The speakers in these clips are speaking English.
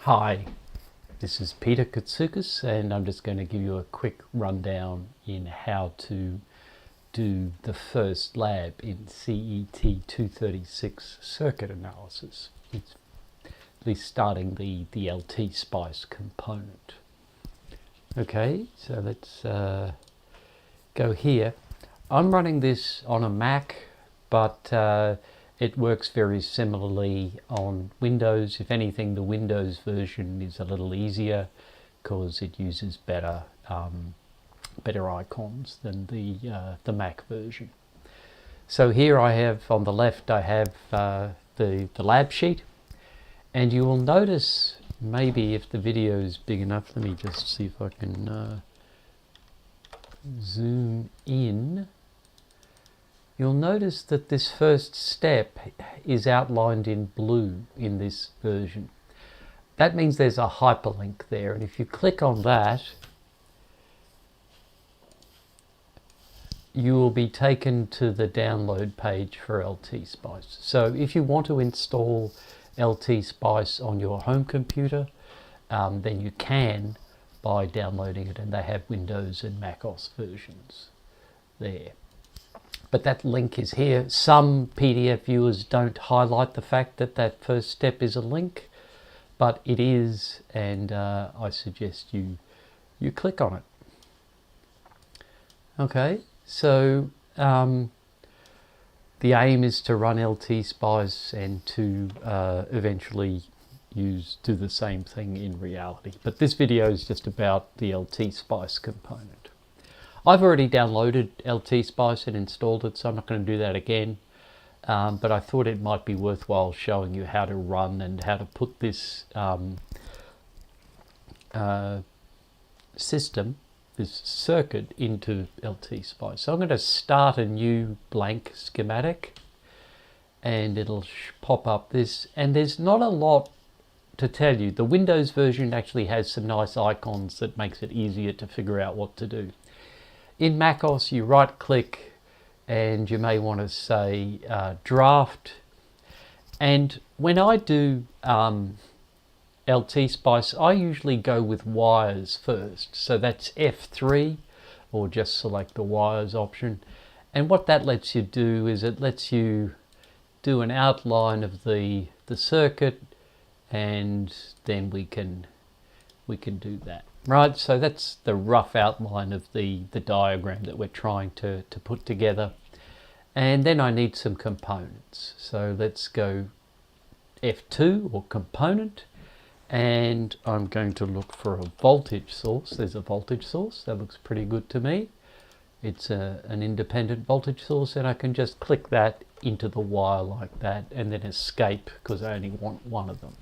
Hi, this is Peter Katsoukas, and I'm just going to give you a quick rundown in how to do the first lab in CET236 circuit analysis. It's at least starting the LT spice component. Okay, so let's go here. I'm running this on a Mac, but it works very similarly on Windows. If anything, the Windows version is a little easier because it uses better icons than the Mac version. So here I have on the left, I have the lab sheet, and you will notice, maybe if the video is big enough, let me just see if I can zoom in. You'll notice that this first step is outlined in blue in this version. That means there's a hyperlink there, and if you click on that, you will be taken to the download page for LT Spice. So if you want to install LT Spice on your home computer, then you can by downloading it, and they have Windows and MacOS versions there. But that link is here. Some PDF viewers don't highlight the fact that that first step is a link, but it is, and I suggest you click on it. Okay, so the aim is to run LT Spice and to eventually do the same thing in reality. But this video is just about the LT Spice component. I've already downloaded LT Spice and installed it, so I'm not going to do that again. But I thought it might be worthwhile showing you how to run and how to put this system, this circuit, into LT Spice. So I'm going to start a new blank schematic, and it'll pop up this. And there's not a lot to tell you. The Windows version actually has some nice icons that makes it easier to figure out what to do. In MacOS, you right click and you may want to say draft. And when I do LT Spice, I usually go with wires first. So that's F3, or just select the wires option. And what that lets you do is it lets you do an outline of the circuit, and then we can do that. Right, so that's the rough outline of the diagram that we're trying to put together. And then I need some components. So let's go F2, or component, and I'm going to look for a voltage source. There's a voltage source. That looks pretty good to me. It's an independent voltage source, and I can just click that into the wire like that and then escape because I only want one of them.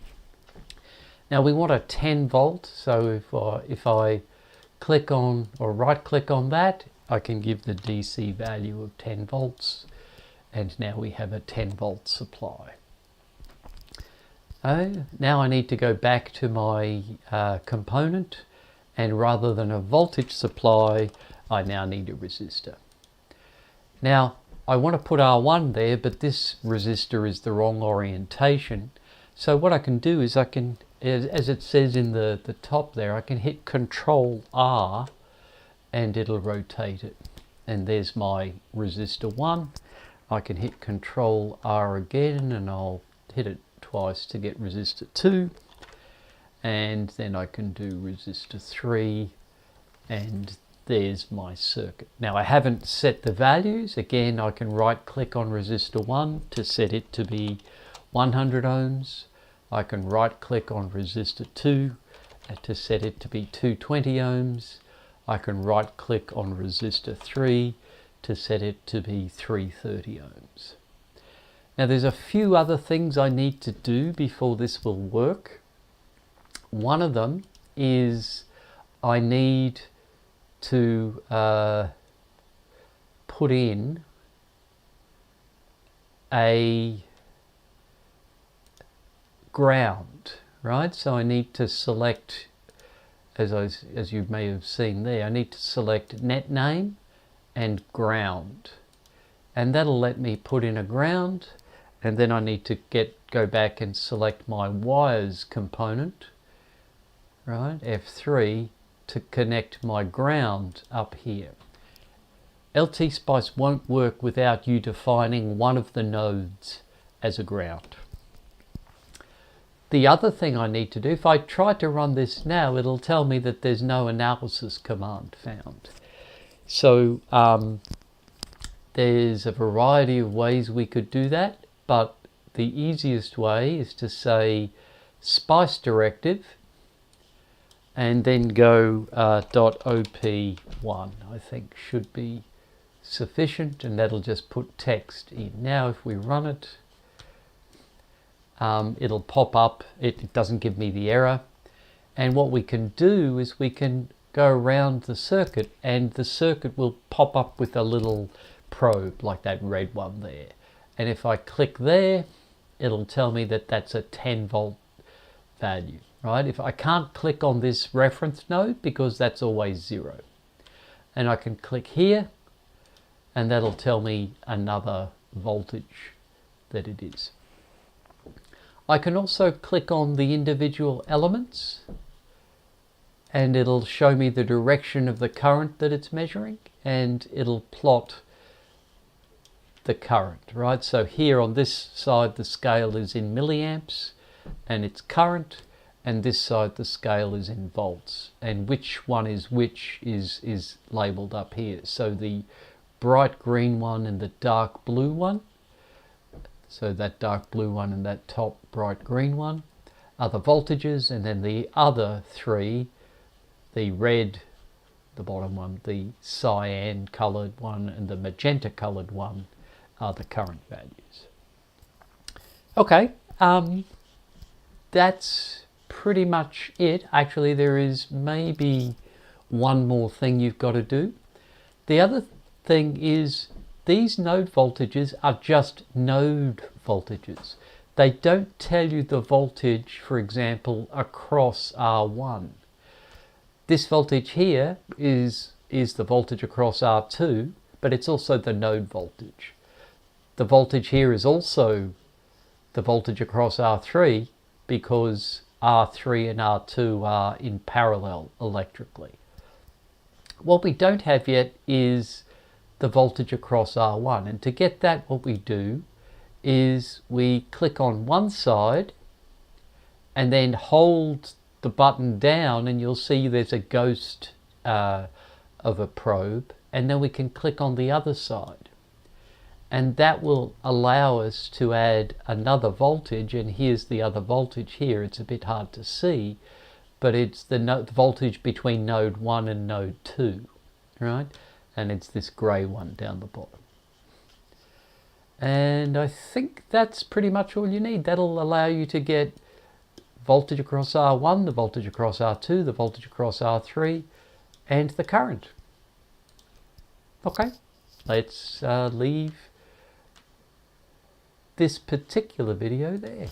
Now we want a 10 volt, so if I click on or right click on that, I can give the DC value of 10 volts, and now we have a 10 volt supply. Now I need to go back to my component, and rather than a voltage supply, I now need a resistor. Now I want to put R1 there, but this resistor is the wrong orientation. So what I can do is I can, as it says in the top there, I can hit Control R and it'll rotate it. And there's my resistor 1. I can hit Control R again and I'll hit it twice to get resistor 2. And then I can do resistor 3, and there's my circuit. Now I haven't set the values. Again, I can right click on resistor 1 to set it to be 100 ohms. I can right click on resistor 2 to set it to be 220 ohms. I can right click on resistor 3 to set it to be 330 ohms. Now there's a few other things I need to do before this will work. One of them is I need to put in a ground, right? So I need to select, as you may have seen there, I need to select net name and ground, and that'll let me put in a ground. And then I need to go back and select my wires component, right, F3, to connect my ground up here. LT Spice won't work without you defining one of the nodes as a ground. The other thing I need to do, if I try to run this now, it'll tell me that there's no analysis command found. So there's a variety of ways we could do that, but the easiest way is to say spice directive and then go .op1, I think should be sufficient, and that'll just put text in. Now if we run it, it'll pop up. It doesn't give me the error, and what we can do is we can go around the circuit, and the circuit will pop up with a little probe like that red one there, and if I click there, it'll tell me that that's a 10 volt value, right? If I can't click on this reference node because that's always 0, and I can click here and that'll tell me another voltage that it is. I can also click on the individual elements and it'll show me the direction of the current that it's measuring, and it'll plot the current, right? So here on this side the scale is in milliamps and it's current, and this side the scale is in volts, and which one is which is labeled up here. So the bright green one and the dark blue one, so that dark blue one and that top bright green one are the voltages, and then the other three, the red, the bottom one, the cyan coloured one and the magenta coloured one, are the current values. Okay, that's pretty much it. Actually, there is maybe one more thing you've got to do. The other thing is these node voltages are just node voltages. They don't tell you the voltage, for example, across R1. This voltage here is the voltage across R2, but it's also the node voltage. The voltage here is also the voltage across R3 because R3 and R2 are in parallel electrically. What we don't have yet is the voltage across R1, and to get that, what we do is we click on one side and then hold the button down, and you'll see there's a ghost of a probe, and then we can click on the other side, and that will allow us to add another voltage. And here's the other voltage here. It's a bit hard to see, but it's the voltage between node 1 and node 2, right? And it's this grey one down the bottom. And I think that's pretty much all you need. That'll allow you to get voltage across R1, the voltage across R2, the voltage across R3, and the current. Okay, let's leave this particular video there.